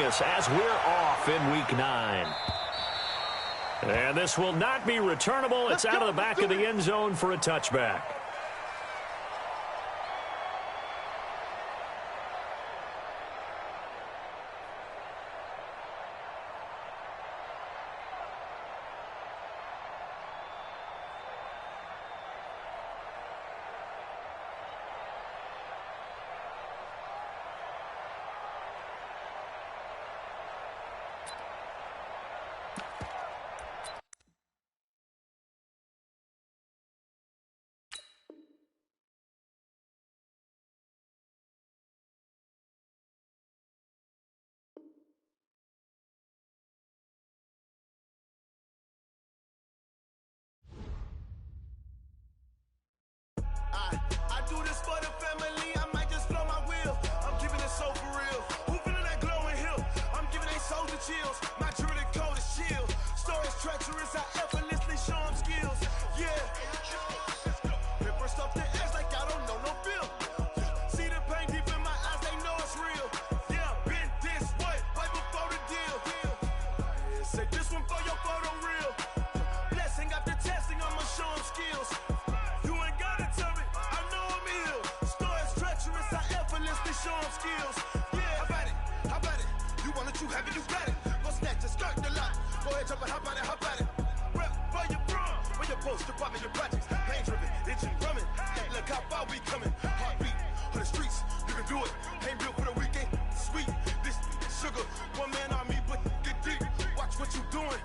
us as we're off in Week 9. And this will not be returnable. It's out of the back of the end zone for a touchback. I do this for the family, I might just blow my wheel. I'm keeping it so for real. Who feeling that glowing hill? I'm giving they soldier chills. My jewelry code is chill. Stories treacherous, I effortlessly show them skills. Yeah. Paper stuff the edge like I don't know no feel. See the pain deep in my eyes, they know it's real. Yeah, been this way, right before the deal. Say this one for your photo real. Blessing after testing, I'ma show them skills. Show them skills. Yeah, how about it? You want it, you have it, you got it. Go snatch it, skirt the lot. Go ahead, jump it, how about it? Rep for your bro, for your post, your pop, your projects. Pain driven, engine drumming. Look how far we coming. Heartbeat for the streets, you can do it. Ain't built for the weekend. Sweet, this sugar. One man army, but get deep. Watch what you doing.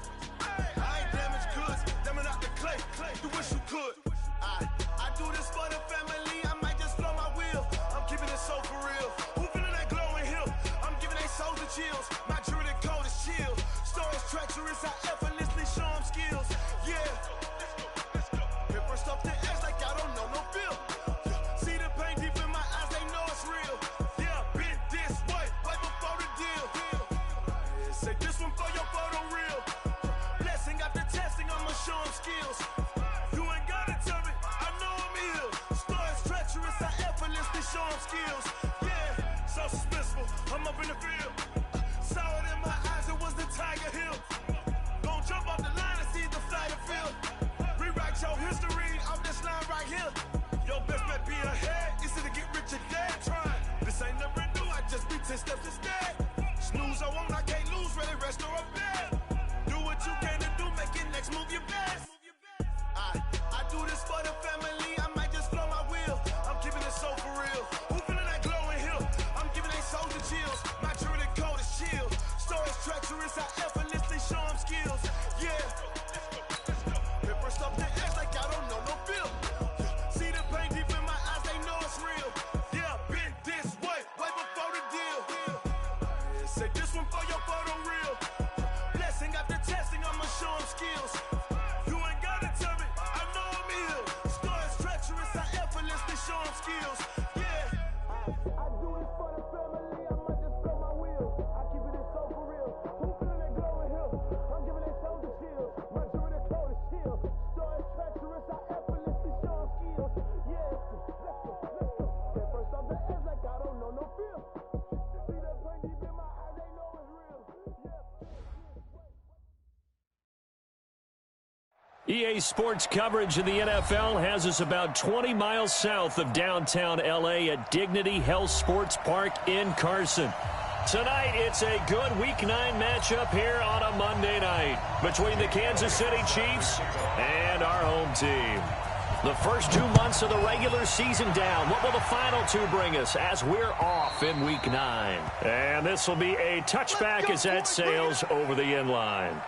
I ain't damaged goods, damn it out the clay. You wish you could. I do this for the family. I might just blow my wheel. I'm keeping it so for real. Who feeling that glowing hill? I'm giving they soldier chills. My jewelry code is chill. Stories treacherous, I effortlessly show them skills. Yeah. Paper stuff the edge like I don't know no feel. See the pain deep in my eyes, they know it's real. Yeah, been this way, right before the deal. Say this one for your photo real. Blessing after testing, I'ma show them skills. You ain't gotta tell me, I know I'm ill. Stories treacherous, I effortlessly show them skills. Yeah, so suspenseful, I'm up in the field. Saw it in my eyes, it was the Tiger Hill. Gon' jump off the line and see the flight of field. Rewrite your history off this line right here. Your best bet be ahead, easy to get rich or dead trying. This ain't never new, I just be 10 steps instead. Snooze I won't, I can't lose, ready, rest or a bed. Do what you can to do, make it next move your best. I do this for the family, I might just blow my wheel. I'm keeping it so for real. Who feeling that glowing hill? I'm giving they soldier chills. My jewelry code is chill. Stories treacherous, I effortlessly show them skills. Yeah. Paper stuff the edge like I don't know no feel. See the pain deep in my eyes, they know it's real. Yeah, been this way, way before the deal. Say this one for your photo real. Blessing after testing, I'ma show them skills. You ain't gotta tell me, I know I'm ill. Stories treacherous, I effortlessly show them skills. Yeah. I do this for the family, I might just blow my wheel. I keep it so for real. Who feeling that glowing hill? I'm giving they soldier chills. My jewelry code is chill. Stories treacherous, I effortlessly show them skills. Yeah. Let's go. Get first off the edge like I don't know no feel. See the pain deep in my eyes, they know it's real. EA Sports coverage of the NFL has us about 20 miles south of downtown L.A. at Dignity Health Sports Park in Carson. Tonight, it's a good Week 9 matchup here on a Monday night between the Kansas City Chiefs and our home team. The first 2 months of the regular season down. What will the final 2 bring us as we're off in Week 9? And this will be a touchback as that sails over the end line.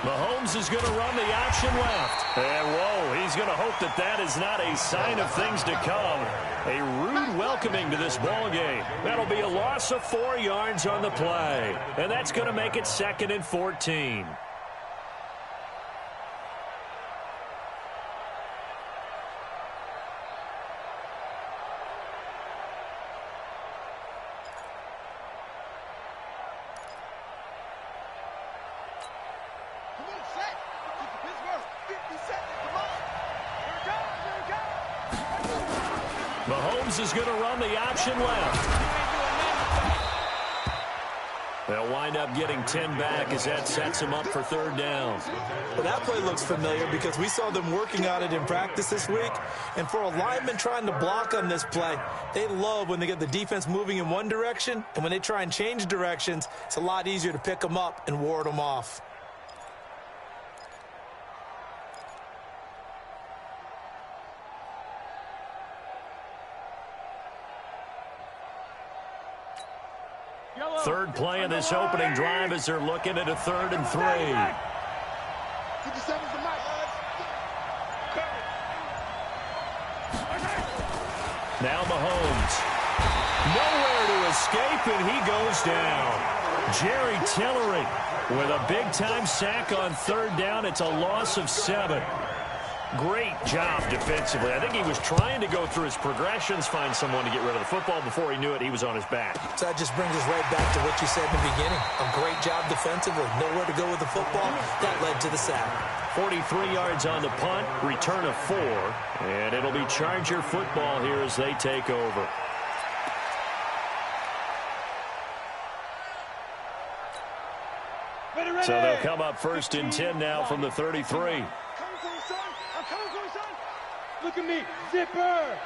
Mahomes is going to run the option left. And, whoa, he's going to hope that that is not a sign of things to come. A rude welcoming to this ball game. That'll be a loss of 4 yards on the play. And that's going to make it 2nd and 14. Mahomes is going to run the option left. They'll wind up getting 10 back as that sets him up for 3rd down. Well, that play looks familiar because we saw them working on it in practice this week. And for a lineman trying to block on this play, they love when they get the defense moving in one direction. And when they try and change directions, it's a lot easier to pick them up and ward them off. Third play of this opening drive as they're looking at a 3rd and 3. Now Mahomes. Nowhere to escape, and he goes down. Jerry Tillery with a big-time sack on 3rd down. It's a loss of 7. Great job defensively. I think he was trying to go through his progressions, find someone to get rid of the football. Before he knew it, he was on his back. So that just brings us right back to what you said in the beginning. A great job defensively. Nowhere to go with the football. That led to the sack. 43 yards on the punt, return of 4. And it'll be Charger football here as they take over. So they'll come up 1st and 10 now from the 33. Look at me, zipper.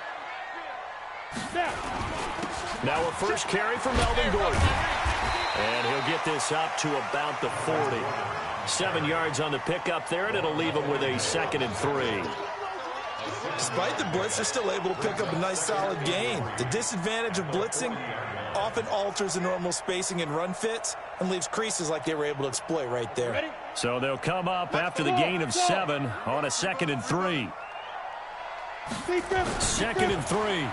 Now a first carry for Melvin Gordon. And he'll get this up to about the 40. 7 yards on the pickup there, and it'll leave him with a 2nd and 3. Despite the blitz, they're still able to pick up a nice solid gain. The disadvantage of blitzing often alters the normal spacing and run fits and leaves creases like they were able to exploit right there. So they'll come up after the gain of 7 on a 2nd and 3. 2nd and 3. And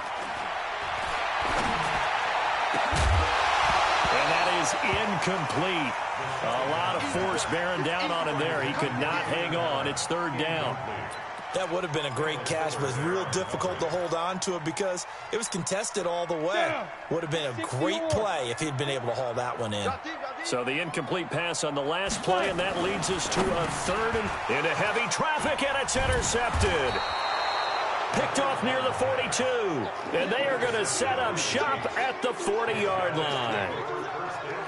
that is incomplete. A lot of force bearing down on him there. He could not hang on. It's 3rd down. That would have been a great catch, but it's real difficult to hold on to it because it was contested all the way. Would have been a great play if he'd been able to haul that one in. So the incomplete pass on the last play, and that leads us to a 3rd and into heavy traffic, and it's intercepted. Picked off near the 42, and they are going to set up shop at the 40-yard line.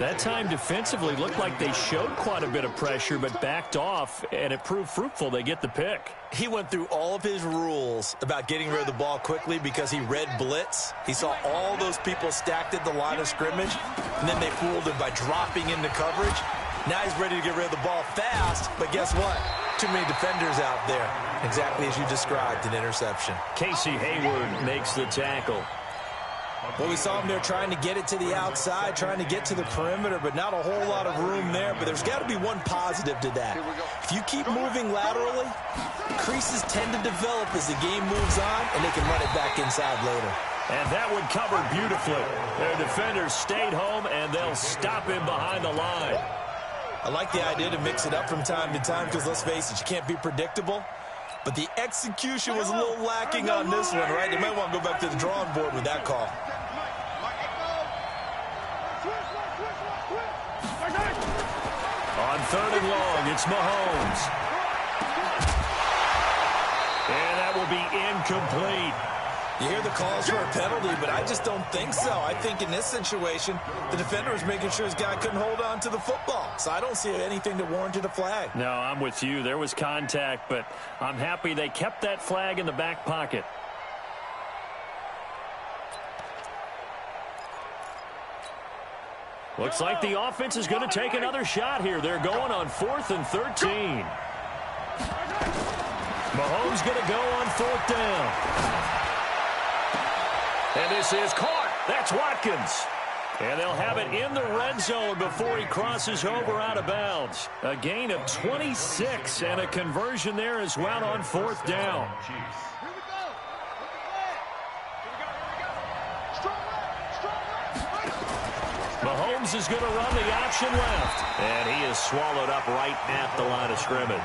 That time defensively looked like they showed quite a bit of pressure, but backed off, and it proved fruitful. They get the pick. He went through all of his rules about getting rid of the ball quickly because he read blitz. He saw all those people stacked at the line of scrimmage, and then they fooled him by dropping into coverage. Now he's ready to get rid of the ball fast, but guess what? Too many defenders out there. Exactly as you described, an interception. Casey Hayward makes the tackle. Well, we saw him there trying to get it to the outside, trying to get to the perimeter, but not a whole lot of room there. But there's got to be one positive to that. If you keep moving laterally, creases tend to develop as the game moves on, and they can run it back inside later. And that one covered beautifully. Their defenders stayed home, and they'll stop him behind the line. I like the idea to mix it up from time to time because, let's face it, you can't be predictable. But the execution was a little lacking on this one, right? They might want to go back to the drawing board with that call. On 3rd and long, it's Mahomes. And that will be incomplete. You hear the calls for a penalty, but I just don't think so. I think in this situation, the defender was making sure his guy couldn't hold on to the football. So I don't see anything that warranted a flag. No, I'm with you. There was contact, but I'm happy they kept that flag in the back pocket. Looks like the offense is going to take another shot here. They're going on 4th and 13. Mahomes going to go on 4th down. And this is caught. That's Watkins. And they'll have it in the red zone before he crosses over out of bounds. A gain of 26 and a conversion there as well on 4th down. Mahomes is going to run the option left. And he is swallowed up right at the line of scrimmage.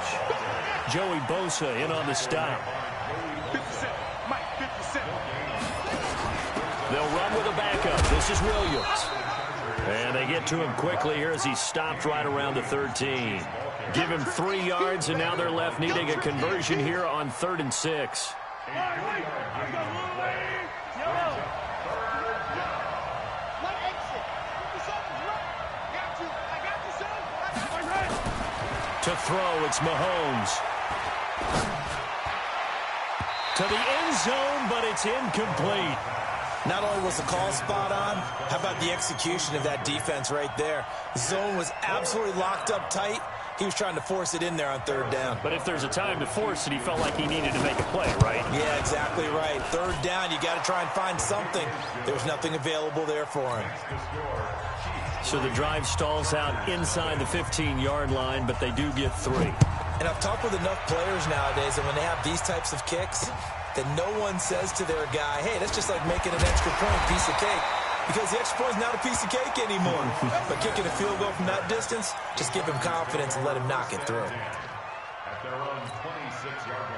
Joey Bosa in on the stop. 57. Mike, 57. They'll run with a backup. This is Williams. And they get to him quickly here as he stopped right around the 13. Give him 3 yards, and now they're left needing a conversion here on 3rd and 6. To throw, it's Mahomes. To the end zone, but it's incomplete. Not only was the call spot on, how about the execution of that defense right there? The zone was absolutely locked up tight. He was trying to force it in there on 3rd down. But if there's a time to force it, he felt like he needed to make a play, right? Yeah, exactly right. 3rd down, you got to try and find something. There's nothing available there for him. So the drive stalls out inside the 15-yard line, but they do get 3. And I've talked with enough players nowadays, and when they have these types of kicks, that no one says to their guy, hey, that's just like making an extra point, piece of cake. Because the extra point is not a piece of cake anymore. But kicking a field goal from that distance, just give him confidence and let him knock it through. At their own 26-yard line.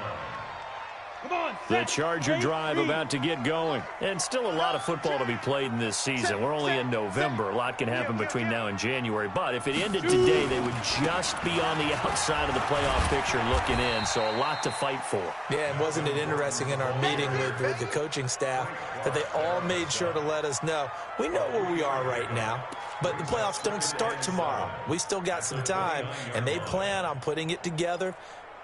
The Charger drive about to get going. And still a lot of football to be played in this season. We're only in November. A lot can happen between now and January. But if it ended today, they would just be on the outside of the playoff picture looking in. So a lot to fight for. Yeah, and wasn't it interesting in our meeting with the coaching staff that they all made sure to let us know, we know where we are right now, but the playoffs don't start tomorrow. We still got some time, and they plan on putting it together,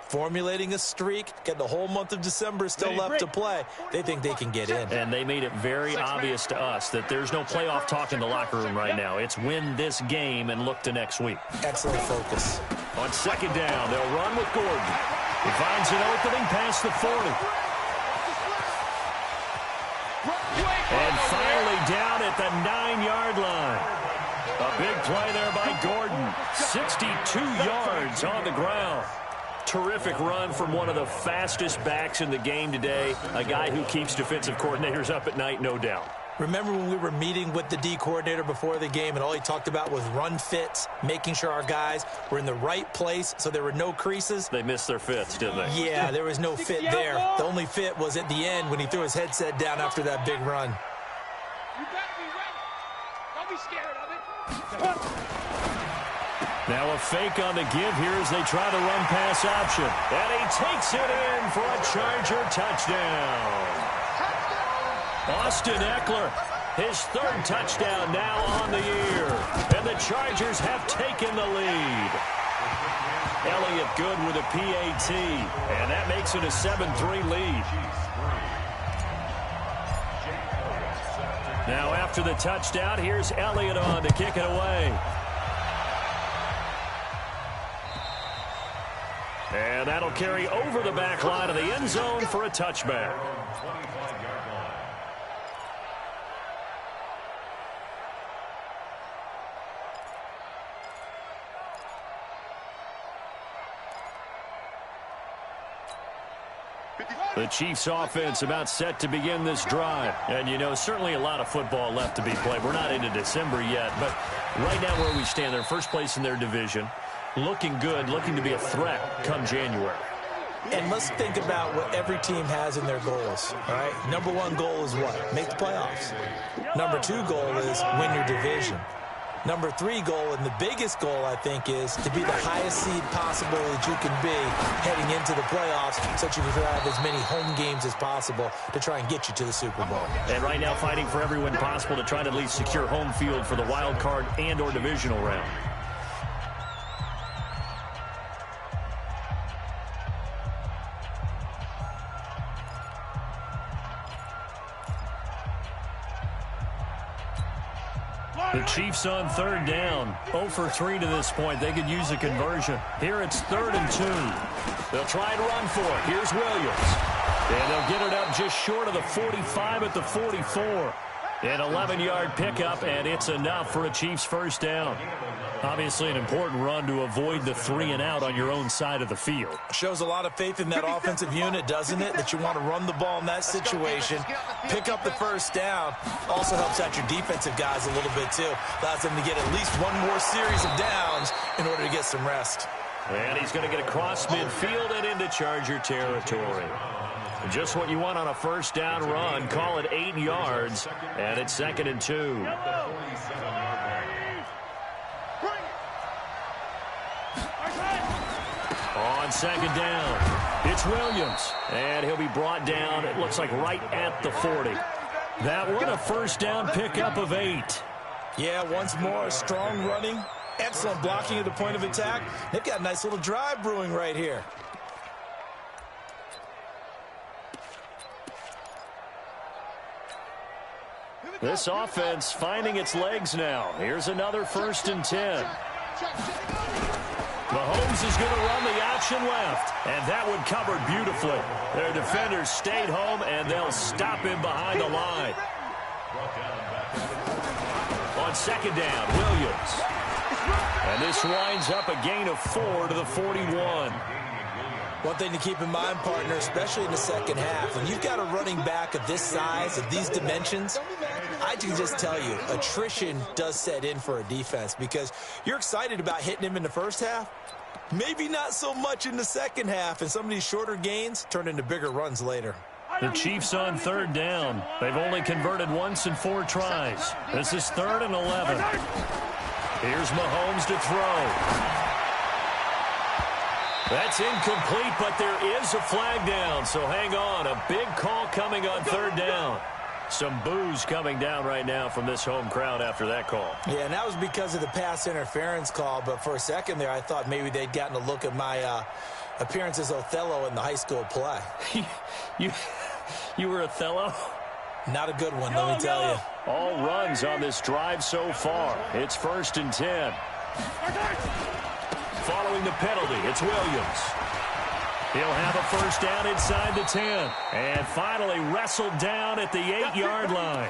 formulating a streak, get the whole month of December still left to play. They think they can get in. And they made it very obvious to us that there's no playoff talk in the locker room right now. It's win this game and look to next week. Excellent focus. On 2nd down, they'll run with Gordon. He finds an opening past the 40. And finally down at the 9-yard line. A big play there by Gordon. 62 yards on the ground. Terrific run from one of the fastest backs in the game today. A guy who keeps defensive coordinators up at night, no doubt. Remember when we were meeting with the D coordinator before the game and all he talked about was run fits, making sure our guys were in the right place so there were no creases? They missed their fits, didn't they? Yeah, there was no fit there. The only fit was at the end when he threw his headset down after that big run. You better be ready. Don't be scared of it. Now a fake on the give here as they try the run-pass option. And he takes it in for a Charger touchdown. Austin Eckler, his 3rd touchdown now on the year. And the Chargers have taken the lead. Elliott good with a PAT. And that makes it a 7-3 lead. Now after the touchdown, here's Elliott on to kick it away. And that'll carry over the back line of the end zone for a touchback. The Chiefs offense about set to begin this drive. And, you know, certainly a lot of football left to be played. We're not into December yet, but right now where we stand, they're first place in their division. Looking good, looking to be a threat come January. And let's think about what every team has in their goals, all right? Number 1 goal is what? Make the playoffs. Number 2 goal is win your division. Number 3 goal, and the biggest goal, I think, is to be the highest seed possible that you can be heading into the playoffs so that you can have as many home games as possible to try and get you to the Super Bowl. And right now fighting for every win possible to try to at least secure home field for the wild card and or divisional round. The Chiefs on 3rd down. 0 for 3 to this point. They could use a conversion. Here it's 3rd and 2. They'll try and run for it. Here's Williams. And they'll get it up just short of the 45 at the 44. An 11-yard pickup, and it's enough for a Chiefs first down. Obviously an important run to avoid the 3-and-out on your own side of the field. Shows a lot of faith in that offensive unit, doesn't it? That you want to run the ball in that situation. Pick up the first down. Also helps out your defensive guys a little bit, too. Allows them to get at least one more series of downs in order to get some rest. And he's going to get across midfield and into Charger territory. Just what you want on a first down run. Call it 8 yards, and it's 2nd and 2. On 2nd down, it's Williams, and he'll be brought down, it looks like right at the 40. That one, a first down pickup of 8. Yeah, once more, strong running, excellent blocking at the point of attack. They've got a nice little drive brewing right here. This offense finding its legs now. Here's another 1st and 10. Mahomes is going to run the option left, and that one covered beautifully. Their defenders stayed home, and they'll stop him behind the line. On 2nd down, Williams. And this winds up a gain of 4 to the 41. One thing to keep in mind, partner, especially in the second half, when you've got a running back of this size, of these dimensions, I can just tell you, attrition does set in for a defense because you're excited about hitting him in the first half, maybe not so much in the second half, and some of these shorter gains turn into bigger runs later. The Chiefs on 3rd down. They've only converted once in 4 tries. This is 3rd and 11. Here's Mahomes to throw. That's incomplete, but there is a flag down, so hang on. A big call coming on 3rd down. Some boos coming down right now from this home crowd after that call. Yeah, and that was because of the pass interference call, but for a second there I thought maybe they'd gotten a look at my appearance as Othello in the high school play. You were Othello? Not a good one, let me tell you. All runs on this drive so far. It's 1st and 10. Following the penalty, it's Williams. He'll have a first down inside the 10. And finally wrestled down at the 8-yard line.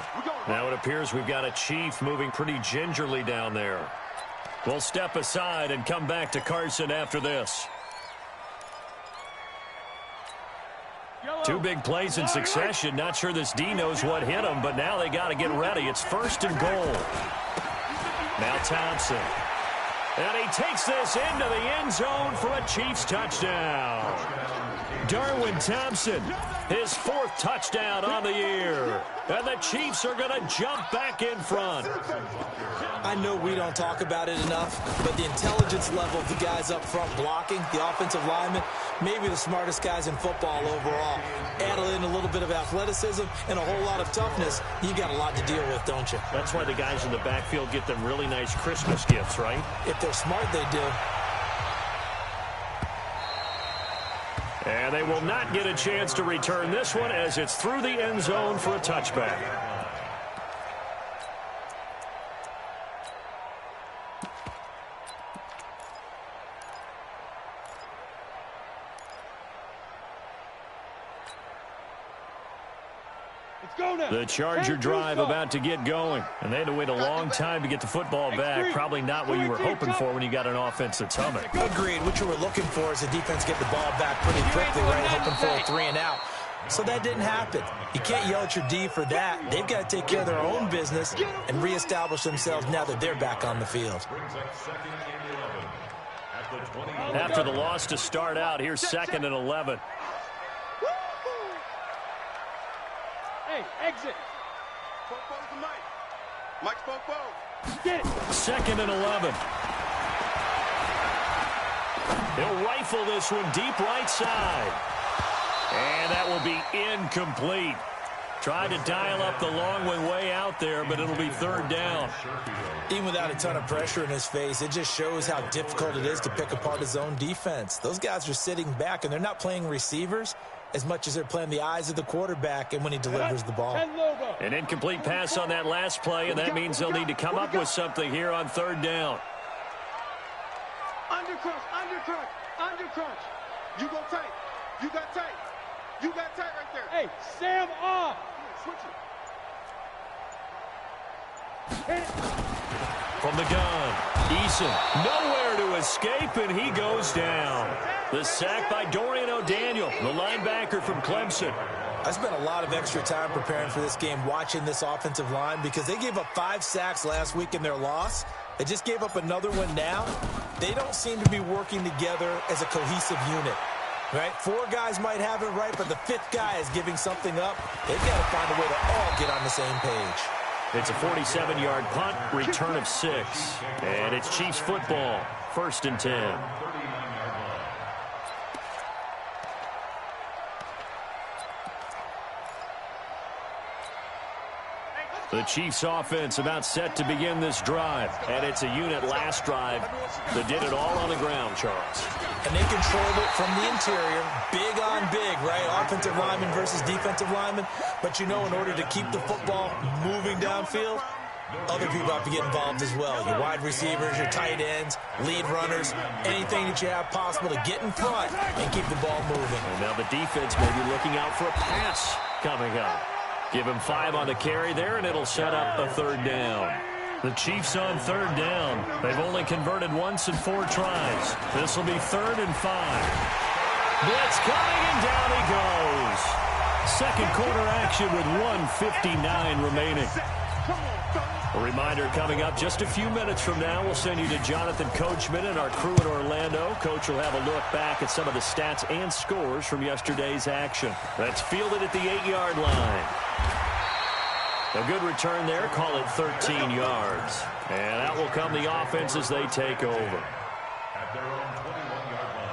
Now it appears we've got a Chief moving pretty gingerly down there. We'll step aside and come back to Carson after this. 2 big plays in succession. Not sure this D knows what hit him, but now they got to get ready. It's 1st and goal. Now Thompson. And he takes this into the end zone for a Chiefs touchdown. Darwin Thompson, his 4th touchdown on the year. And the Chiefs are going to jump back in front. I know we don't talk about it enough, but the intelligence level of the guys up front blocking, the offensive linemen, maybe the smartest guys in football overall. Add in a little bit of athleticism and a whole lot of toughness, you got a lot to deal with, don't you? That's why the guys in the backfield get them really nice Christmas gifts, right? If they're smart, they do. And they will not get a chance to return this one as it's through the end zone for a touchback. The Charger drive about to get going, and they had to wait a long time to get the football back. Probably not what you were hoping for when you got an offense that's humming. Agreed. What you were looking for is the defense get the ball back pretty quickly, right? Hoping for a 3-and-out. So that didn't happen. You can't yell at your D for that. They've got to take care of their own business and reestablish themselves now that they're back on the field. After the loss to start out, here's 2nd and 11. Hey, exit. Mike spoke. Get it. 2nd and 11. He'll rifle this one deep right side. And that will be incomplete. Tried to dial up the long one way out there, but it'll be 3rd down. Even without a ton of pressure in his face, it just shows how difficult it is to pick apart his own defense. Those guys are sitting back, and they're not playing receivers as much as they're playing the eyes of the quarterback and when he delivers the ball. An incomplete pass on that last play, and that means they'll need to come up with something here on 3rd down. Under crunch. You go tight. You got tight. You got tight right there. Hey, Sam off. Switch it. From the gun, Eason, nowhere to escape, and he goes down. The sack by Dorian O'Daniel, the linebacker from Clemson. I spent a lot of extra time preparing for this game watching this offensive line because they gave up 5 sacks last week in their loss. They just gave up another one now. They don't seem to be working together as a cohesive unit. Right? 4 guys might have it right, but the 5th guy is giving something up. They've got to find a way to all get on the same page. It's a 47-yard punt, return of 6. And it's Chiefs football, 1st and 10. The Chiefs offense about set to begin this drive. And it's a unit last drive that did it all on the ground, Charles. And they controlled it from the interior, big on big, right? Offensive lineman versus defensive lineman. But you know, in order to keep the football moving downfield, other people have to get involved as well. Your wide receivers, your tight ends, lead runners, anything that you have possible to get in front and keep the ball moving. And now the defense may be looking out for a pass coming up. Give him 5 on the carry there, and it'll set up a 3rd down. The Chiefs on 3rd down. They've only converted once in 4 tries. This will be 3rd and 5. Blitz coming, and down he goes. Second quarter action with 1:59 remaining. A reminder coming up just a few minutes from now. We'll send you to Jonathan Coachman and our crew in Orlando. Coach will have a look back at some of the stats and scores from yesterday's action. That's fielded at the 8-yard line. A good return there. Call it 13 yards. And out will come the offense as they take over. At their own 21-yard line.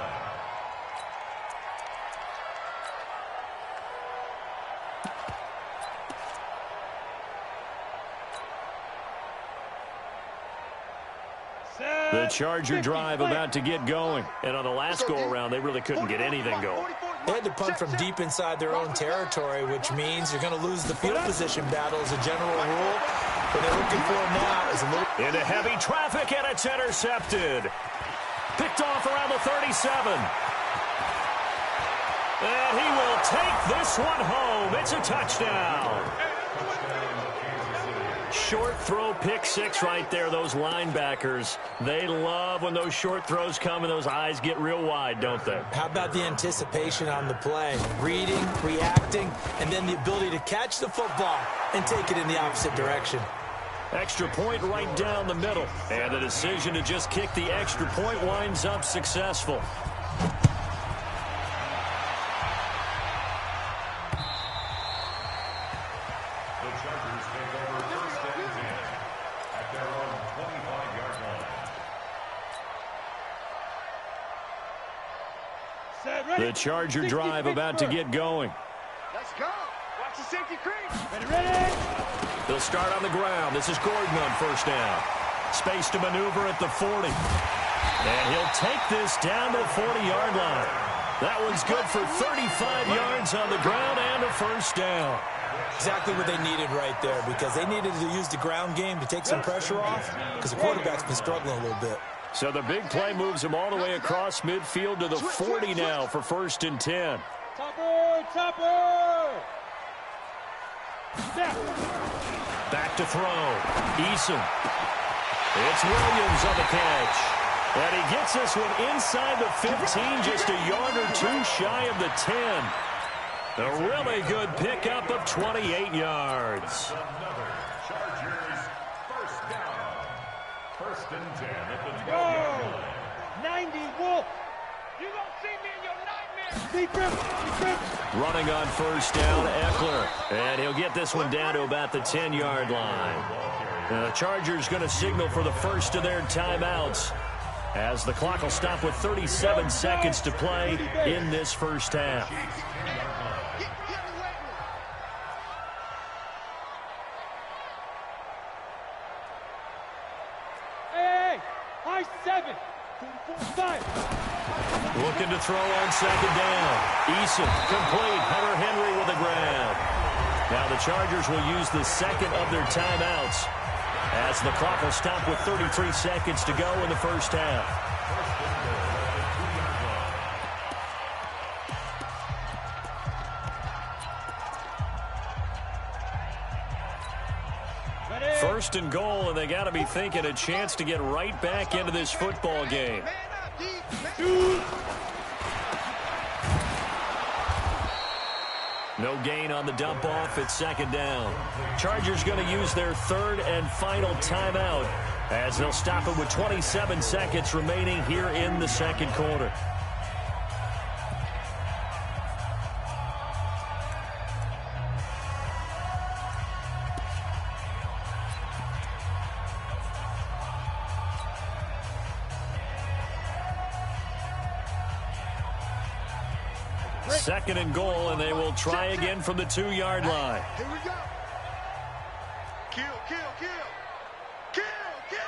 The Charger drive about to get going. And on the last go-around, they really couldn't get anything going. They had to punt from deep inside their own territory, which means you're going to lose the field position battle as a general rule. What they're looking for now is a little... Into heavy traffic, and it's intercepted. Picked off around the 37. And he will take this one home. It's a touchdown. Short throw, pick 6 right there. Those linebackers, they love when those short throws come and those eyes get real wide, don't they? How about the anticipation on the play? Reading, reacting, and then the ability to catch the football and take it in the opposite direction. Extra point right down the middle. And the decision to just kick the extra point winds up successful. The Charger drive about to get going. Let's go. Watch the safety creep. Ready. They'll start on the ground. This is Gordon on 1st down. Space to maneuver at the 40. And he'll take this down to the 40-yard line. That one's good for 35 yards on the ground and a 1st down. Exactly what they needed right there, because they needed to use the ground game to take some pressure off, because the quarterback's been struggling a little bit. So the big play moves him all the way across midfield to the 40 now for 1st and 10. Topper! Back to throw. Eason. It's Williams on the catch. And he gets this one inside the 15, just a yard or 2 shy of the 10. A really good pickup of 28 yards. Another Chargers 1st down. 1st and 10 at the 12-yard Go! line. 90 Wolf. You don't see me in your nightmares. Deep. Running on 1st down, Eckler. And he'll get this one down to about the 10-yard line. The Chargers going to signal for the first of their timeouts, as the clock will stop with 37 seconds to play in this first half. Hey, high 7. 5. Looking to throw on 2nd down. Eason complete. Hunter Henry with the grab. Now the Chargers will use the second of their timeouts, as the clock will stop with 33 seconds to go in the first half. first and goal, and they got to be thinking a chance to get right back into this football game. No gain on the dump off. It's second down. Chargers going to use their third and final timeout as they'll stop it with 27 seconds remaining here in the second quarter. Second and goal, and they will try again from the 2-yard line. Here we go. Kill, kill, kill. Kill, kill.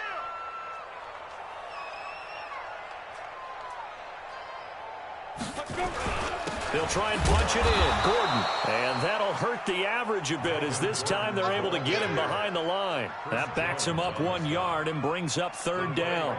They'll try and punch it in. Gordon. And that'll hurt the average a bit as this time they're able to get him behind the line. That backs him up 1 yard and brings up third down.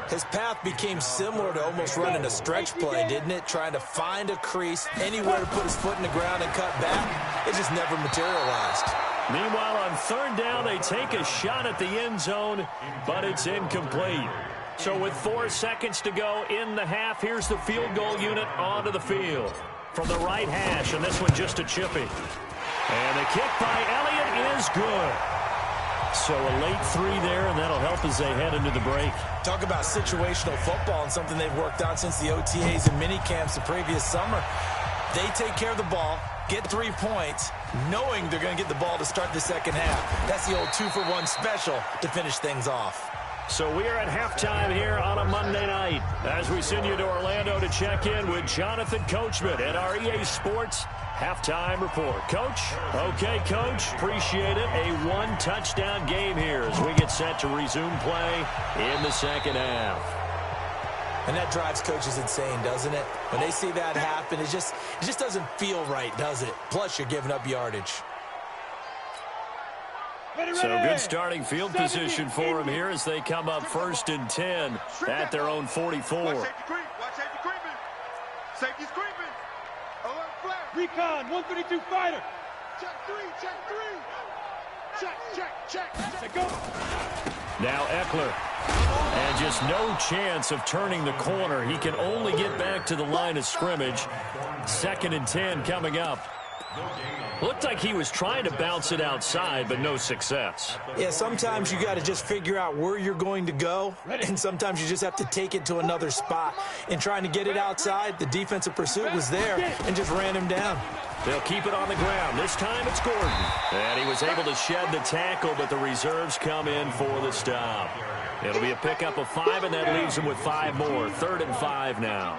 His path became similar to almost running a stretch play, didn't it? Trying to find a crease, anywhere to put his foot in the ground and cut back. It just never materialized. Meanwhile, on third down, they take a shot at the end zone, but it's incomplete. So with 4 seconds to go in the half, here's the field goal unit onto the field. From the right hash, and this one just a chippy. And the kick by Elliott is good. So a late 3 there, and that'll help as they head into the break. Talk about situational football and something they've worked on since the OTAs and mini camps the previous summer. They take care of the ball, get 3 points, knowing they're going to get the ball to start the second half. That's the old 2-for-1 special to finish things off. So we are at halftime here on a Monday night as we send you to Orlando to check in with Jonathan Coachman at our EA Sports Halftime Report. Coach? Okay, Coach. Appreciate it. A 1-touchdown game here as we get set to resume play in the second half. And that drives coaches insane, doesn't it? When they see that happen, it just doesn't feel right, does it? Plus, you're giving up yardage. So good starting field position for them here as they come up 1st and 10 at their own 44. Watch safety creeping. Safety's creeping. Alert flag. Recon, 132 fighter. Check 3, check 3. Check. Go. Now Eckler. And just no chance of turning the corner. He can only get back to the line of scrimmage. 2nd and 10 coming up. Looked like he was trying to bounce it outside, but no success. Yeah, sometimes you got to just figure out where you're going to go, and sometimes you just have to take it to another spot. In trying to get it outside, the defensive pursuit was there and just ran him down. They'll keep it on the ground. This time it's Gordon. And he was able to shed the tackle, but the reserves come in for the stop. It'll be a pickup of 5, and that leaves him with 5 more. 3rd and 5 now.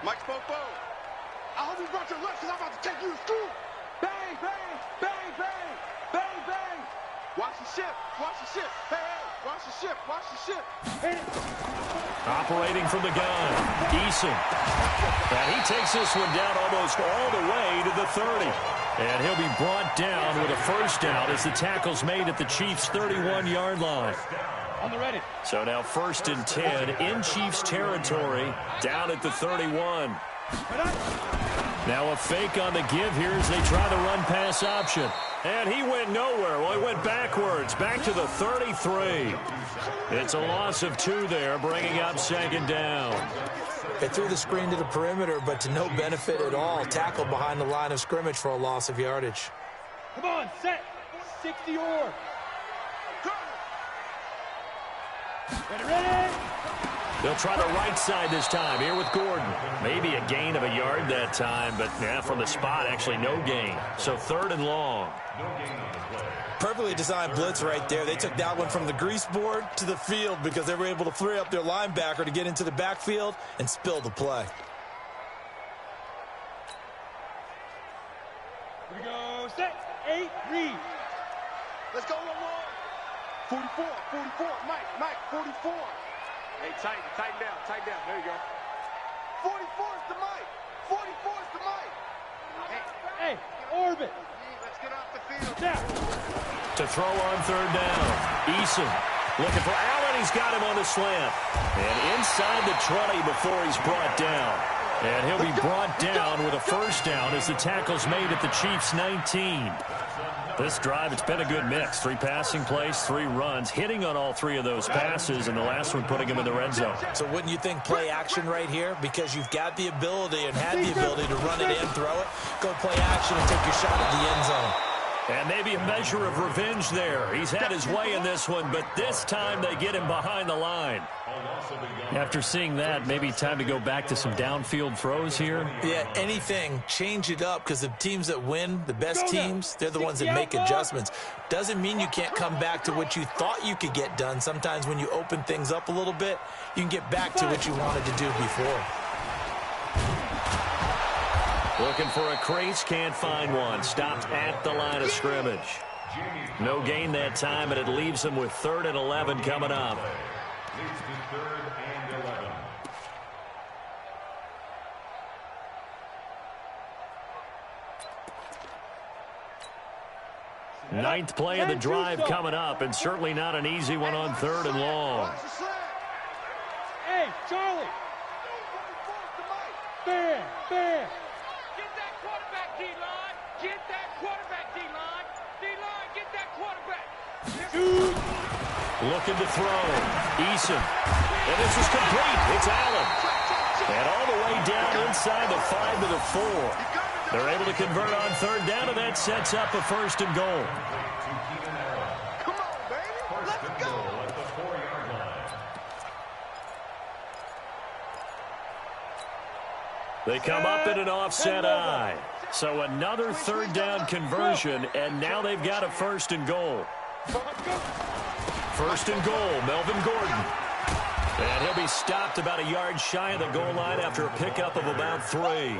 Mike spoke. I hope you brought your left because I'm about to take you to school. Bang, bang, bang, bang, bang, bang. Watch the ship. Hey, watch the ship. Hey. Operating from the gun, Eason. And he takes this one down almost all the way to the 30. And he'll be brought down with a first down as the tackle's made at the Chiefs' 31-yard line. On the ready. So now 1st and 10 in Chiefs territory, down at the 31. Now a fake on the give here as they try the run-pass option. And he went nowhere. Well, he went backwards, back to the 33. It's a loss of 2 there, bringing up 2nd down. They threw the screen to the perimeter, but to no benefit at all. Tackled behind the line of scrimmage for a loss of yardage. Come on, set. 60 or. Ready. They'll try the right side this time here with Gordon. Maybe a gain of a yard that time, but from the spot, actually no gain. So 3rd and long. Perfectly designed blitz right there. They took that one from the grease board to the field because they were able to free up their linebacker to get into the backfield and spill the play. Here we go. Set. 8. Read. Let's go, one more. 44, Mike, 44. Hey, tighten down. There you go. 44 is the Mike. 44 is the Mike. Hey, orbit. Let's get off the field. Now. To throw on 3rd down. Eason looking for Allen. He's got him on the slant. And inside the 20 before he's brought down. And he'll be brought down with a first down as the tackle's made at the Chiefs' 19. This drive, it's been a good mix. 3 passing plays, 3 runs, hitting on all 3 of those passes, and the last one putting him in the red zone. So wouldn't you think play action right here? Because you've got the ability and had the ability to run it in, throw it, go play action and take your shot at the end zone. And maybe a measure of revenge there. He's had his way in this one, but this time they get him behind the line. After seeing that, maybe time to go back to some downfield throws here. Yeah, anything. Change it up, because the teams that win, the best teams, they're the ones that make adjustments. Doesn't mean you can't come back to what you thought you could get done. Sometimes when you open things up a little bit, you can get back to what you wanted to do before. Looking for a crease, can't find one. Stopped at the line of scrimmage. No gain that time, but it leaves him with 3rd and 11 coming up. Leads to 3rd and 11. Ninth play of the drive coming up, and certainly not an easy one on 3rd and long. Hey, Charlie. Fair. Get that quarterback, D-line. Get that quarterback, D-line. D-line, get that quarterback. Looking to throw. Eason. And this is complete. It's Allen. And all the way down inside the 5 to the 4. They're able to convert on 3rd down, and that sets up a 1st and goal. Come on, baby. Let's go. At the 4-yard line. They come up in an offset eye. So another 3rd down conversion, and now they've got a 1st and goal. 1st and goal, Melvin Gordon. And he'll be stopped about a yard shy of the goal line after a pickup of about 3.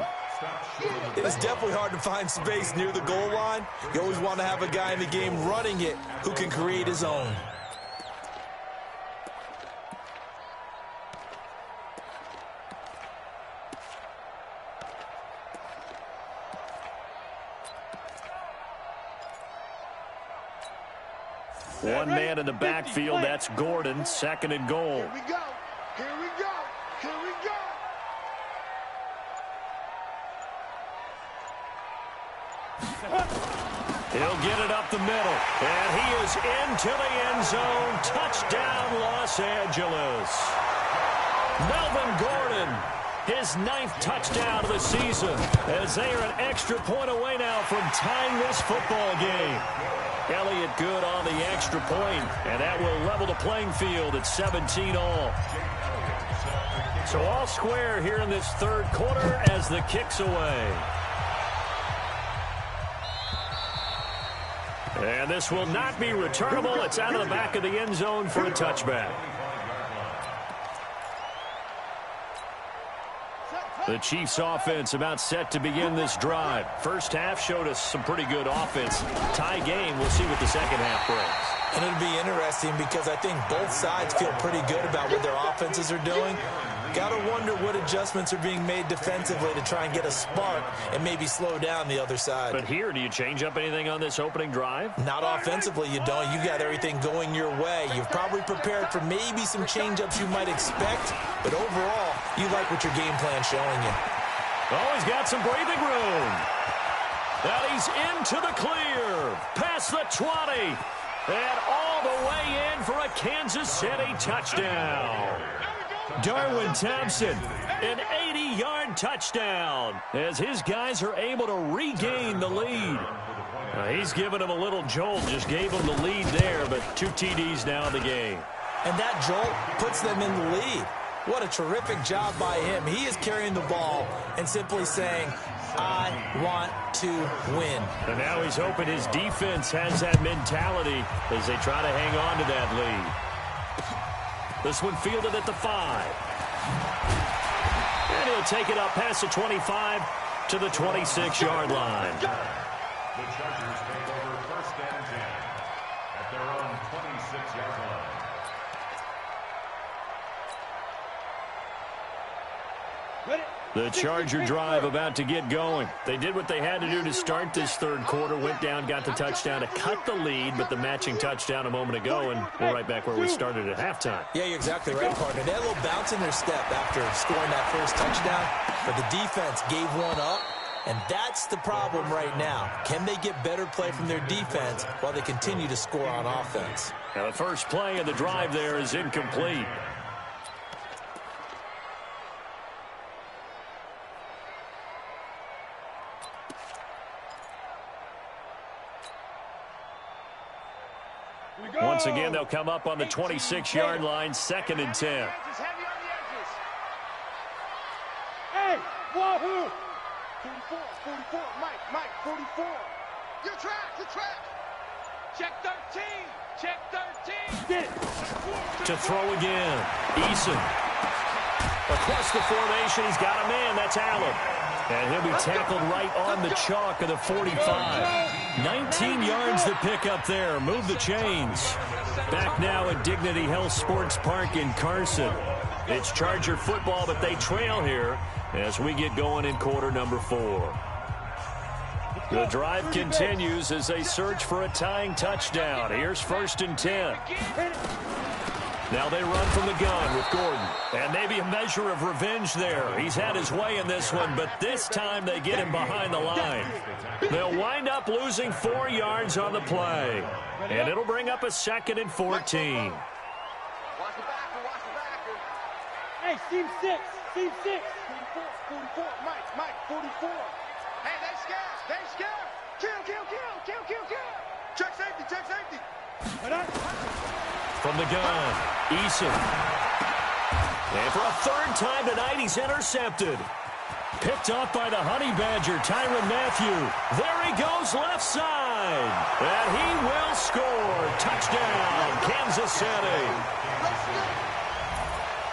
It's definitely hard to find space near the goal line. You always want to have a guy in the game running it who can create his own. One man in the backfield, that's Gordon, 2nd and goal. Here we go. Here we go. Here we go. He'll get it up the middle, and he is into the end zone. Touchdown, Los Angeles. Melvin Gordon, his 9th touchdown of the season, as they are an extra point away now from tying this football game. Elliott good on the extra point, and that will level the playing field at 17 all. So all square here in this 3rd quarter as the kick's away. And this will not be returnable. It's out of the back of the end zone for a touchback. The Chiefs offense about set to begin this drive. First half showed us some pretty good offense. Tie game, we'll see what the second half brings. And it'll be interesting because I think both sides feel pretty good about what their offenses are doing. Got to wonder what adjustments are being made defensively to try and get a spark and maybe slow down the other side. But here, do you change up anything on this opening drive? Not offensively, you don't. You got everything going your way. You've probably prepared for maybe some change-ups you might expect, but overall, you like what your game plan's showing you. Oh, he's got some breathing room. And he's into the clear. Past the 20. And all the way in for a Kansas City touchdown. Darwin Thompson, an 80-yard touchdown as his guys are able to regain the lead. He's given him a little jolt, just gave him the lead there, but 2 TDs now in the game. And that jolt puts them in the lead. What a terrific job by him. He is carrying the ball and simply saying, I want to win. And now he's hoping his defense has that mentality as they try to hang on to that lead. This one fielded at the 5. And he'll take it up past the 25 to the 26-yard line. The Chargers take over 1st and 10 at their own 26-yard line. Ready? The Charger drive about to get going. They did what they had to do to start this third quarter. Went down, got the touchdown to cut the lead, but the matching touchdown a moment ago, and we're right back where we started at halftime. Yeah, you're exactly right, partner. They had a little bounce in their step after scoring that first touchdown, but the defense gave one up, and that's the problem right now. Can they get better play from their defense while they continue to score on offense? Now, the first play of the drive there is incomplete. Once again, they'll come up on the 26-yard line, 2nd and 10. Hey, wahoo! 44, 44, Mike, 44. You're trapped. Check 13, check 13. Get it. To throw again, Eason. Across the formation, he's got a man. That's Allen. And he'll be tackled right on the chalk of the 45. 19 yards to pick up there. Move the chains. Back now at Dignity Health Sports Park in Carson. It's Charger football, but they trail here as we get going in quarter number 4. The drive continues as they search for a tying touchdown. Here's 1st and 10. Now they run from the gun with Gordon. And maybe a measure of revenge there. He's had his way in this one, but this time they get him behind the line. They'll wind up losing 4 yards on the play. And it'll bring up a 2nd and 14. Watch the backer. Hey, seam 6. 44, Mike, 44. Hey, they scared. Kill. Check safety. From the gun, Eason. And for a 3rd time tonight, he's intercepted. Picked off by the Honey Badger, Tyrann Mathieu. There he goes, left side. And he will score. Touchdown, Kansas City.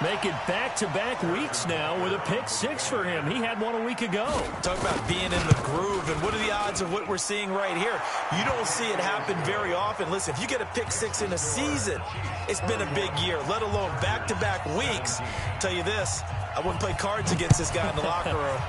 Make it back-to-back weeks now with a pick 6 for him. He had one a week ago. Talk about being in the groove, and what are the odds of what we're seeing right here? You don't see it happen very often. Listen, if you get a pick 6 in a season, it's been a big year, let alone back-to-back weeks. I'll tell you this, I wouldn't play cards against this guy in the locker room.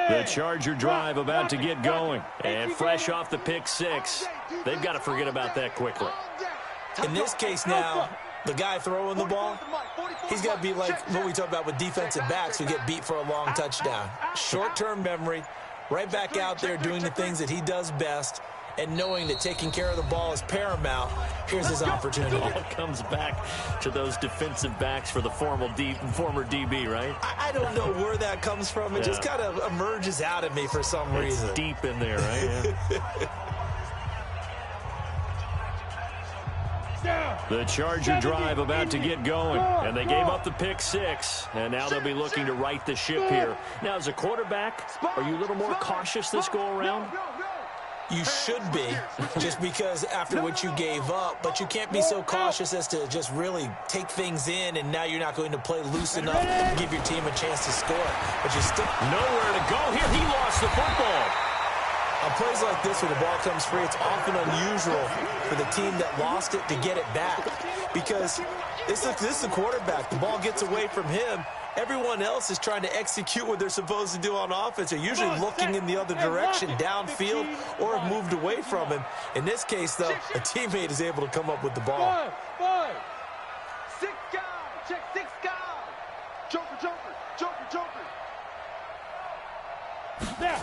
The Charger drive about to get going. And fresh off the pick 6, they've got to forget about that quickly. In this case now, the guy throwing the ball, he's got to be like what we talk about with defensive backs who get beat for a long touchdown. Short-term memory, right back out there doing the things that he does best, and knowing that taking care of the ball is paramount. Here's his opportunity. It all comes back to those defensive backs for the former DB, right? I don't know where that comes from. It just kind of emerges out of me for some reason. It's deep in there, right? Yeah. The Charger drive about to get going, and they gave up the pick 6, and now they'll be looking to right the ship here. Now, as a quarterback, are you a little more cautious this go-around? You should be, just because after what you gave up, but you can't be so cautious as to just really take things in, and now you're not going to play loose enough to give your team a chance to score. But you still nowhere to go here. He lost the football. On plays like this, where the ball comes free, it's often unusual for the team that lost it to get it back, because this is the quarterback. The ball gets away from him. Everyone else is trying to execute what they're supposed to do on offense. They're usually looking in the other direction, downfield, or have moved away from him. In this case, though, a teammate is able to come up with the ball. 5. 6 guys. Check 6 guys. Joker. Now.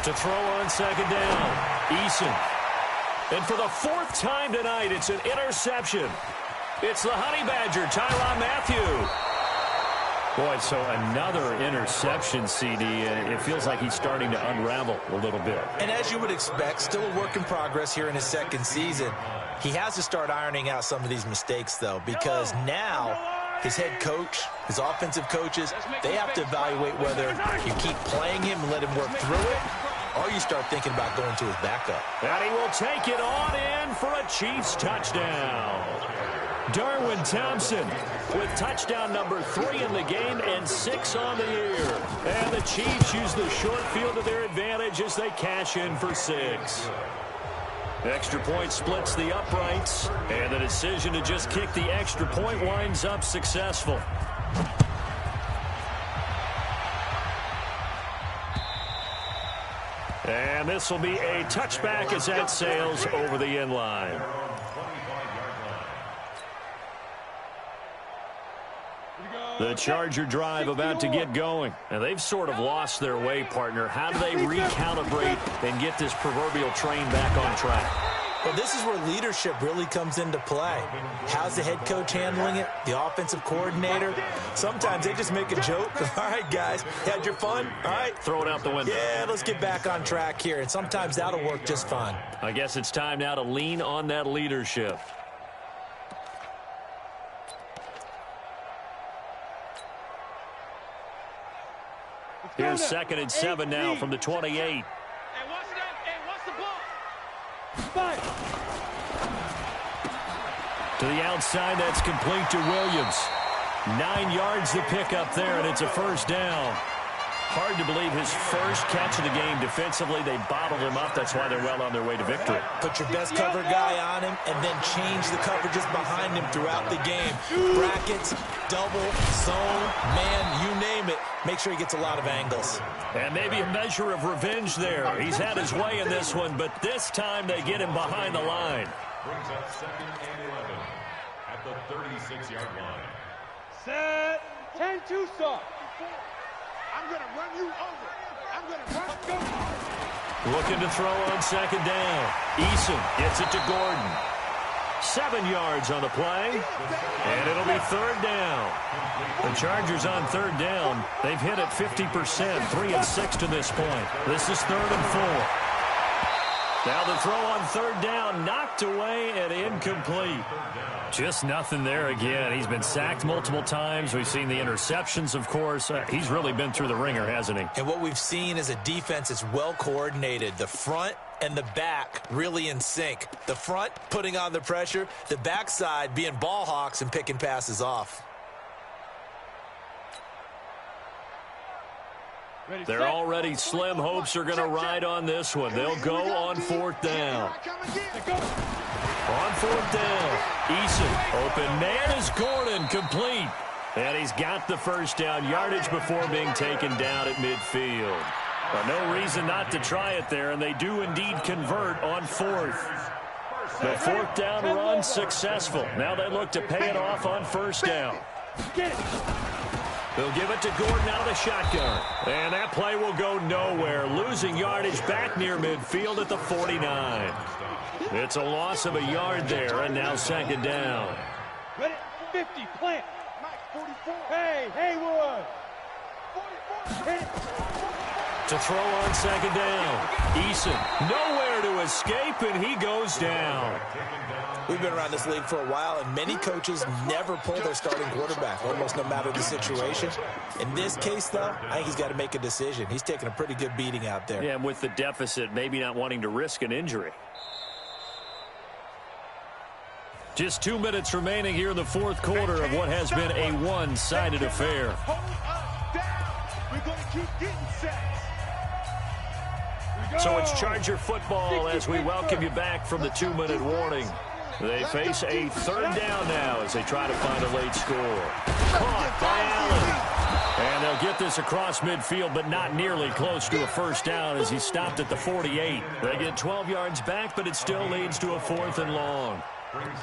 To throw on 2nd down, Eason. And for the 4th time tonight, it's an interception. It's the Honey Badger, Tyrann Mathieu. Boy, so another interception, CD. It feels like he's starting to unravel a little bit. And as you would expect, still a work in progress here in his 2nd season. He has to start ironing out some of these mistakes, though, because now his head coach, his offensive coaches, they have to evaluate whether you keep playing him and let him work through it, or you start thinking about going to his backup. And he will take it on in for a Chiefs touchdown. Darwin Thompson with touchdown number 3 in the game and 6 on the year. And the Chiefs use the short field to their advantage as they cash in for 6. Extra point splits the uprights, and the decision to just kick the extra point winds up successful. And this will be a touchback as that sails over the end line. The Charger drive about to get going. And they've sort of lost their way, partner. How do they recalibrate and get this proverbial train back on track? Well, this is where leadership really comes into play. How's the head coach handling it? The offensive coordinator? Sometimes they just make a joke. All right, guys, had your fun? All right. Throw it out the window. Yeah, let's get back on track here. And sometimes that'll work just fine. I guess it's time now to lean on that leadership. Here's 2nd and 7 now from the 28. Hey, what's the ball? To the outside, that's complete to Williams. 9 yards the pick up there, and it's a first down. Hard to believe his first catch of the game defensively. They bottled him up. That's why they're well on their way to victory. Put your best cover guy on him and then change the coverages behind him throughout the game. Brackets, double, zone, man, you name it. Make sure he gets a lot of angles. And maybe a measure of revenge there. He's had his way in this one, but this time they get him behind the line. Brings up 2nd and 11 at the 36-yard line. Set. 10-2 stop. I'm going to run you over. I'm going to run go. Looking to throw on 2nd down. Eason gets it to Gordon. 7 yards on the play. And it'll be 3rd down. The Chargers on 3rd down. They've hit it 50%, 3 and 6 to this point. This is 3rd and 4. Now the throw on 3rd down, knocked away and incomplete. Just nothing there again. He's been sacked multiple times. We've seen the interceptions, of course. He's really been through the ringer, hasn't he? And what we've seen is a defense that's well coordinated. The front and the back really in sync. The front putting on the pressure, the backside being ball hawks and picking passes off. They're already slim hopes are going to ride on this one. They'll go on 4th down. On 4th down, Eason, open man is Gordon, complete. And he's got the first down, yardage before being taken down at midfield. Well, no reason not to try it there, and they do indeed convert on 4th. The 4th down run successful. Now they look to pay it off on 1st down. They'll give it to Gordon out of the shotgun. And that play will go nowhere. Losing yardage back near midfield at the 49. It's a loss of a yard there, and now 2nd down. Ready? 50, plant. Hey, Haywood. To throw on 2nd down. Eason, nowhere to escape, and he goes down. We've been around this league for a while, and many coaches never pull their starting quarterback, almost no matter the situation. In this case, though, I think he's got to make a decision. He's taking a pretty good beating out there. Yeah, and with the deficit, maybe not wanting to risk an injury. Just 2 minutes remaining here in the 4th quarter of what has been a one-sided affair. We're going to keep getting sacks. So it's Charger football as we welcome you back from the 2-minute warning. They face a 3rd down now as they try to find a late score. Caught by Allen. And they'll get this across midfield, but not nearly close to a first down as he stopped at the 48. They get 12 yards back, but it still leads to a 4th and long.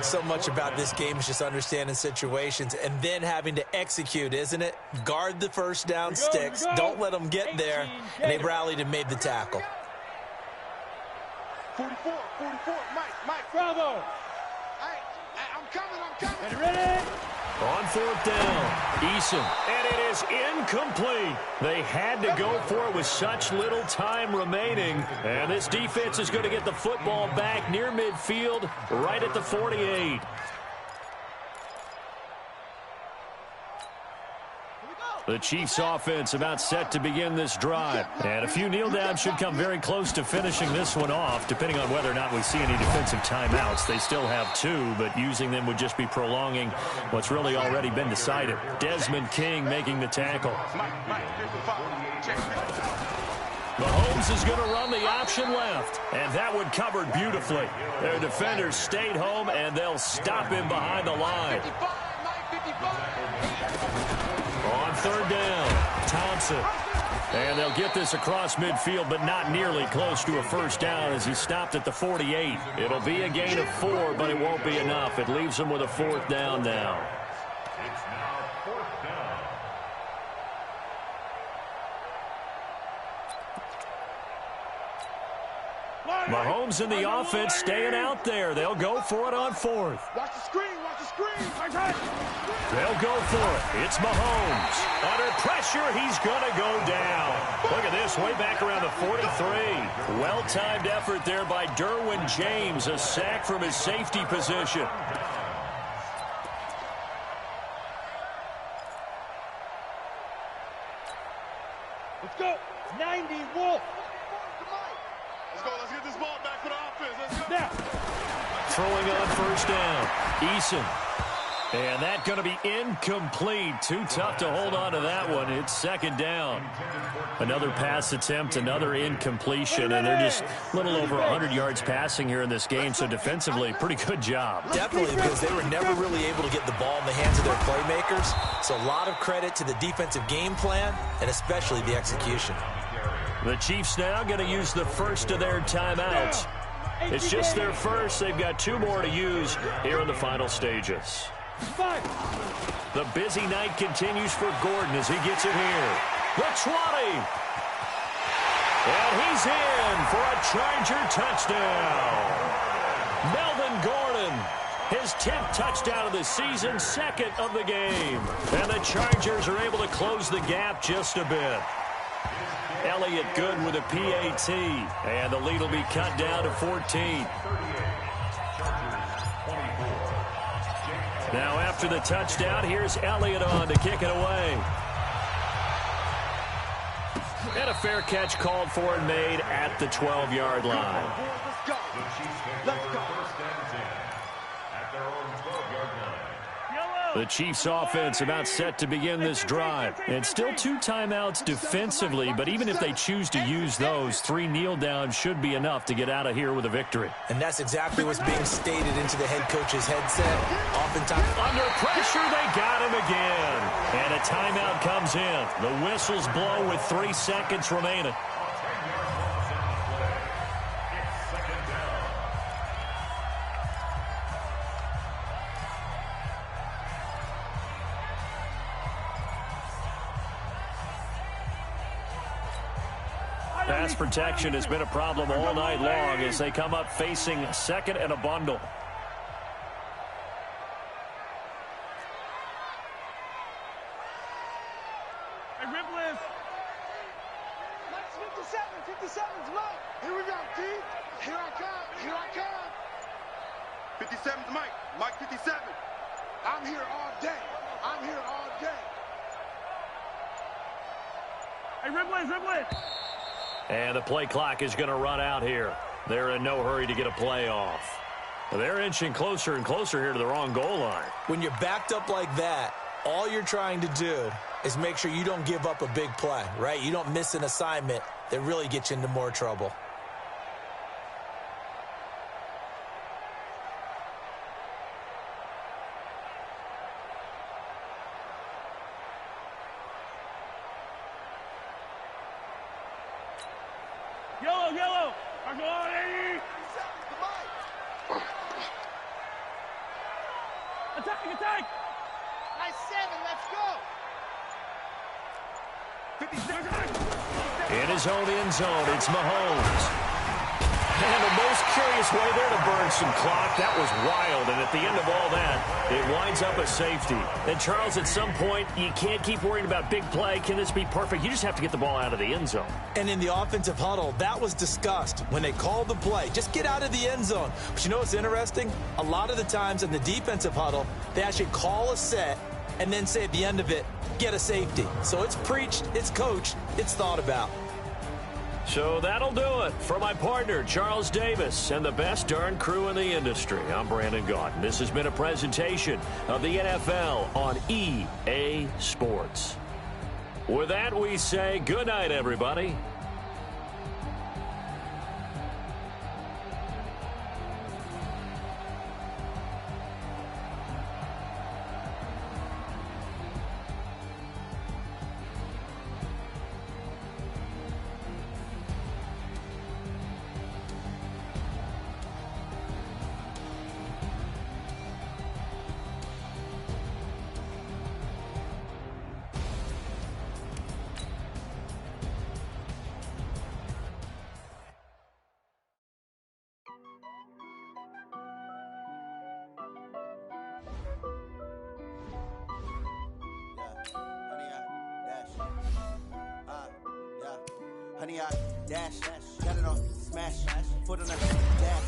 So much about this game is just understanding situations and then having to execute, isn't it? Guard the first down sticks. Don't let them get there. And they rallied and made the tackle. 44, Mike, Bravo. I'm coming. Ready? On 4th down, Eason, and it is incomplete. They had to go for it with such little time remaining, and this defense is going to get the football back near midfield, right at the 48. The Chiefs offense about set to begin this drive. And a few kneel downs should come very close to finishing this one off, depending on whether or not we see any defensive timeouts. They still have 2, but using them would just be prolonging what's really already been decided. Desmond King making the tackle. Mahomes is going to run the option left, and that one covered beautifully. Their defenders stayed home, and they'll stop him behind the line. On third down, Thompson. And they'll get this across midfield, but not nearly close to a first down as he stopped at the 48. It'll be a gain of 4, but it won't be enough. It leaves them with a 4th down now. It's now 4th down. Mahomes and the offense staying out there. They'll go for it on 4th. Watch the screen, watch the screen. They'll go for it. It's Mahomes. Under pressure, he's going to go down. Look at this, way back around the 43. Well-timed effort there by Derwin James. A sack from his safety position. Let's go. 90 Wolf. Let's get this ball back for the offense. Let's go. Now. Throwing on first down, Eason. And that's going to be incomplete. Too tough to hold on to that one. It's 2nd down. Another pass attempt, another incompletion, and they're just a little over 100 yards passing here in this game, so defensively, pretty good job. Definitely, because they were never really able to get the ball in the hands of their playmakers. So a lot of credit to the defensive game plan, and especially the execution. The Chiefs now going to use the first of their timeouts. It's just their first. They've got 2 more to use here in the final stages. The busy night continues for Gordon as he gets it here. The 20. And he's in for a Charger touchdown. Melvin Gordon, his 10th touchdown of the season, 2nd of the game. And the Chargers are able to close the gap just a bit. Elliott good with a PAT, and the lead will be cut down to 14. Now after the touchdown, here's Elliott on to kick it away. And a fair catch called for and made at the 12-yard line. Let's go. Let's go. At their own 12-yard line. The Chiefs offense about set to begin this drive. And still 2 timeouts defensively, but even if they choose to use those, 3 kneel downs should be enough to get out of here with a victory. And that's exactly what's being stated into the head coach's headset. Oftentimes, under pressure, they got him again. And a timeout comes in. The whistles blow with 3 seconds remaining. Pass protection has been a problem all night long as they come up facing 2nd and a bundle. Hey, Ripley. 57's Mike. Here we go, D. Here I come. Here I come. 57's Mike. Mike 57. I'm here all day. I'm here all day. Hey, Ripley. And the play clock is going to run out here. They're in no hurry to get a play off. They're inching closer and closer here to the wrong goal line. when you're backed up like that, all you're trying to do is make sure you don't give up a big play, right? You don't miss an assignment that really gets you into more trouble. Yellow. I'm going, Eddie. Attack. Nice 7, let's go. In his own end zone, it's Mahomes. And the most curious way there to burn some clock. That was wild, and at the end of all that, it winds up a safety. And, Charles, at some point, you can't keep worrying about big play. Can this be perfect? You just have to get the ball out of the end zone. And in the offensive huddle, that was discussed when they called the play. Just get out of the end zone. But you know what's interesting? A lot of the times in the defensive huddle, they actually call a set and then say at the end of it, get a safety. So it's preached, it's coached, it's thought about. So that'll do it for my partner, Charles Davis, and the best darn crew in the industry. I'm Brandon Gaudin. This has been a presentation of the NFL on EA Sports. With that, we say good night, everybody. Honey, I dash, got it on smash, foot on the dash.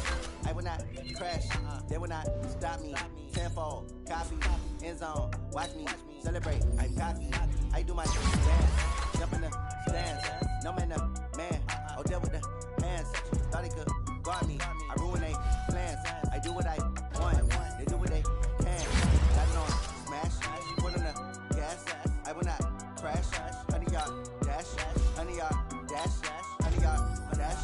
I will not crash, they will not stop me. Tenfold, copy, end zone, watch me celebrate. I'm cocky, I do my dance, jump in the stands. No man, man, oh there with the hands. Thought he could guard me, I ruin they plans. I do what I want, they do what they can. Got it on smash, foot on the gas. I will not crash, honey, y'all dash, honey, y'all dash, honey, y'all dash,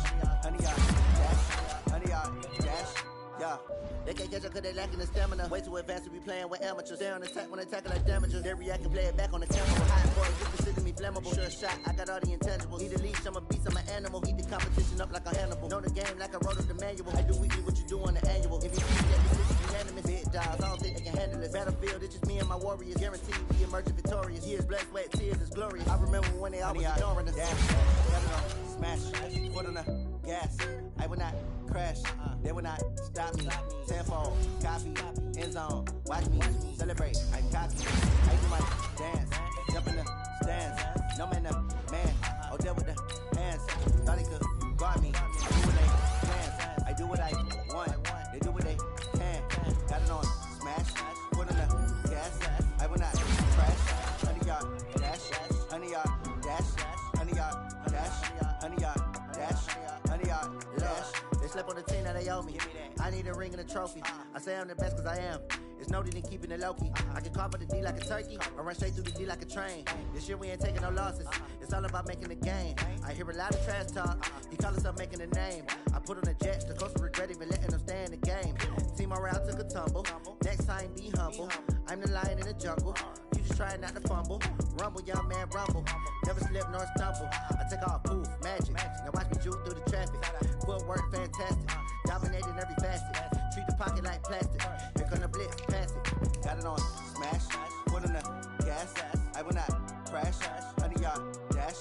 honey, y'all dash, honey, y'all dash, yeah. They can't catch up cause they lacking the stamina. Way too advanced to be playing with amateurs. Stay on attack when they tackle like damagers. They react and play it back on the camera. Hot boys, you consider me flammable. Sure shot, I got all the intangibles. Need a leash, I'm a beast, I'm an animal. Heat the competition up like a Hannibal. Know the game like I wrote up the manual. I do weekly what you do on the annual. If you see that decision unanimous, big dogs, I don't think they can handle it. Battlefield, it's just me and my warriors. Guaranteed we emerge victorious. Years, blood, sweat, tears, is glorious. I remember when they always ignoring us. Dash, got it on smash, foot on the gas. I will not crash, they will not stop me. Tenfold, copy, end zone, watch me celebrate. I'm cocky, I do my dance, jump in the stands. No man, man, oh there with the hands. Thought he could guard me, I do what they plans. I do what I want, they do what they can. Got it on smash, foot on the gas. I will not crash, honey y'all dash, honey y'all dash, honey y'all dash, honey y'all dash, honey y'all dash. They slept on the team that they owe me. I need a ring and a trophy. I say I'm the best cause I am. It's no need in keeping it low-key. I can carve up the D like a turkey or run straight through the D like a train. This year we ain't taking no losses. It's all about making the game. I hear a lot of trash talk. He call himself making a name. I put on the Jets. The coach will regret even letting them stay in the game. Team morale took a tumble. Next time be humble. I'm the lion in the jungle. You just try not to fumble. Rumble, young man, rumble. Never slip nor stumble. I take off, poof, magic. Now watch me juke through the traffic. Footwork fantastic. Dominating every facet. Treat the pocket like plastic. Here come the blitz, pass it. Got it on smash. Foot on the gas. I will not crash. Honey, y'all dash.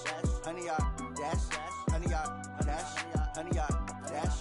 Honey, y'all dash. Honey, y'all dash. Honey, y'all dash.